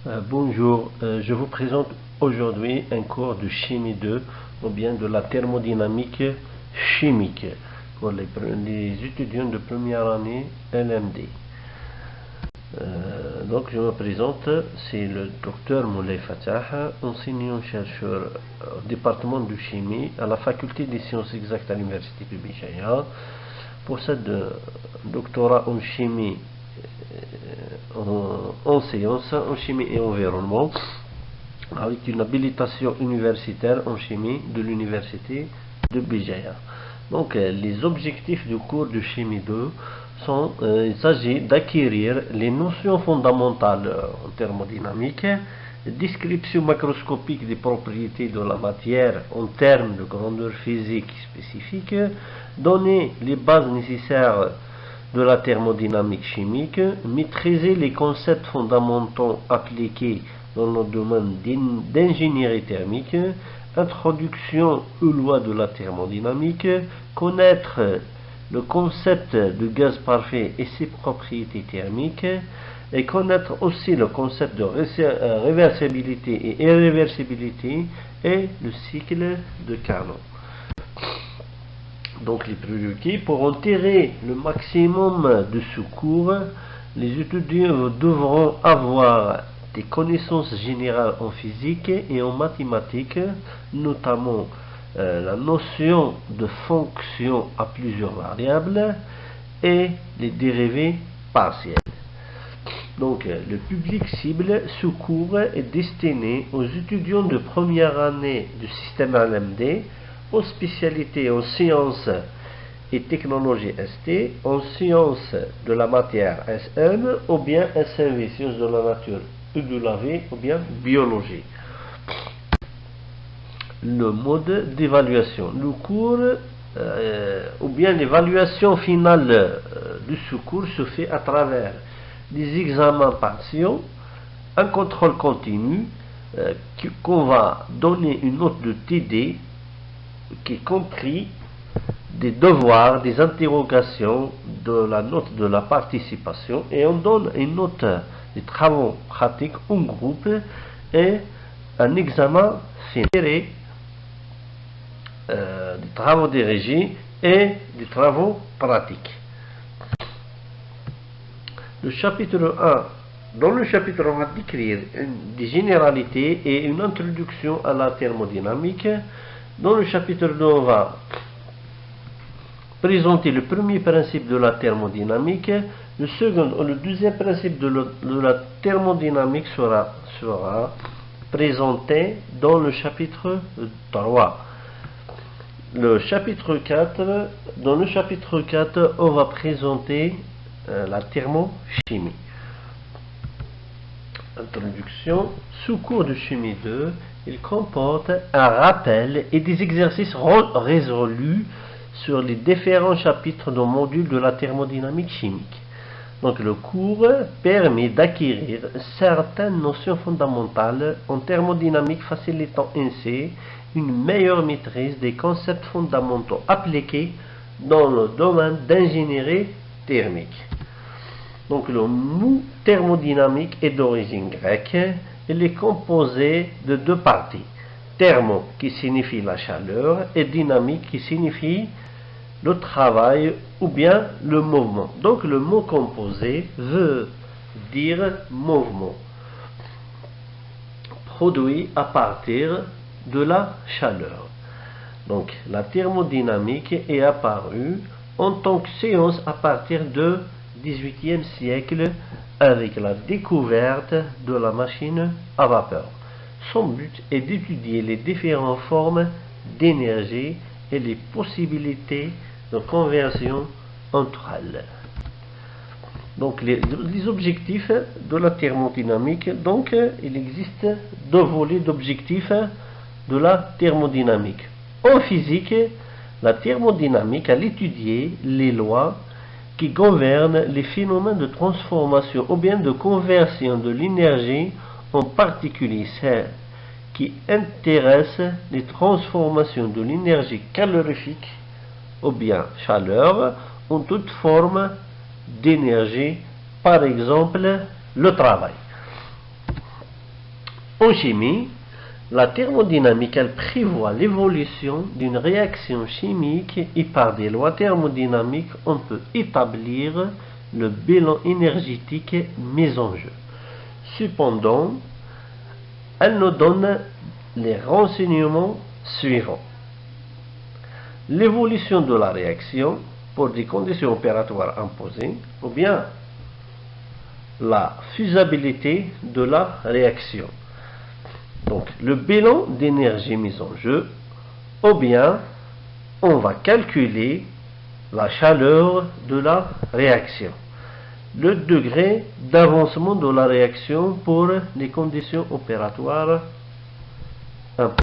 Bonjour, je vous présente aujourd'hui un cours de chimie 2 ou bien de la thermodynamique chimique pour les étudiants de première année LMD. Donc je me présente, c'est le docteur Moulay Fatah, enseignant-chercheur au département de chimie à la faculté des sciences exactes à l'université de Béjaïa, possède un doctorat en chimie en sciences, en chimie et environnement, avec une habilitation universitaire en chimie de l'université de Béjaïa. Donc les objectifs du cours de chimie 2 sont, il s'agit d'acquérir les notions fondamentales en thermodynamique, description macroscopique des propriétés de la matière en termes de grandeur physique spécifique, donner les bases nécessaires de la thermodynamique chimique, maîtriser les concepts fondamentaux appliqués dans le domaine d'ingénierie thermique, introduction aux lois de la thermodynamique, connaître le concept de gaz parfait et ses propriétés thermiques, et connaître aussi le concept de réversibilité et irréversibilité et le cycle de Carnot. Donc les prérequis, pour en tirer le maximum de ce cours, les étudiants devront avoir des connaissances générales en physique et en mathématiques, notamment la notion de fonction à plusieurs variables et les dérivés partiels. Donc le public cible, ce cours est destiné aux étudiants de première année du système LMD, aux spécialités en sciences et technologies ST, en sciences de la matière SM, ou bien SMV, sciences de la nature ou de la vie, ou bien biologie. Le mode d'évaluation. Le cours, ou bien l'évaluation finale de ce cours se fait à travers des examens partiels, un contrôle continu, qu'on va donner une note de TD, qui est compris des devoirs, des interrogations, de la note de la participation, et on donne une note des travaux pratiques en groupe et un examen final des travaux de régie et des travaux pratiques. Le chapitre 1. Dans le chapitre 1, on va décrire des généralités et une introduction à la thermodynamique. Dans le chapitre 2, on va présenter le premier principe de la thermodynamique. Le second ou le deuxième principe de la thermodynamique sera présenté dans le chapitre 3. Le chapitre 4, dans le chapitre 4, on va présenter la thermochimie. Introduction. Ce cours de chimie 2, il comporte un rappel et des exercices résolus sur les différents chapitres du module de la thermodynamique chimique. Donc le cours permet d'acquérir certaines notions fondamentales en thermodynamique, facilitant ainsi une meilleure maîtrise des concepts fondamentaux appliqués dans le domaine d'ingénierie thermique. Donc le mot thermodynamique est d'origine grecque. Il est composé de deux parties. Thermo qui signifie la chaleur et dynamique qui signifie le travail ou bien le mouvement. Donc le mot composé veut dire mouvement, produit à partir de la chaleur. Donc la thermodynamique est apparue en tant que science à partir du XVIIIe siècle avec la découverte de la machine à vapeur. Son but est d'étudier les différentes formes d'énergie et les possibilités de conversion entre elles. Donc les objectifs de la thermodynamique, donc il existe deux volets d'objectifs de la thermodynamique. En physique, la thermodynamique a étudié les lois qui gouvernent les phénomènes de transformation ou bien de conversion de l'énergie, en particulier celles qui intéressent les transformations de l'énergie calorifique ou bien chaleur en toute forme d'énergie, par exemple le travail. En chimie, la thermodynamique, elle prévoit l'évolution d'une réaction chimique et par des lois thermodynamiques, on peut établir le bilan énergétique mis en jeu. Cependant, elle nous donne les renseignements suivants. L'évolution de la réaction pour des conditions opératoires imposées, ou bien la faisabilité de la réaction. Donc, le bilan d'énergie mise en jeu, ou bien on va calculer la chaleur de la réaction, le degré d'avancement de la réaction pour les conditions opératoires imposées.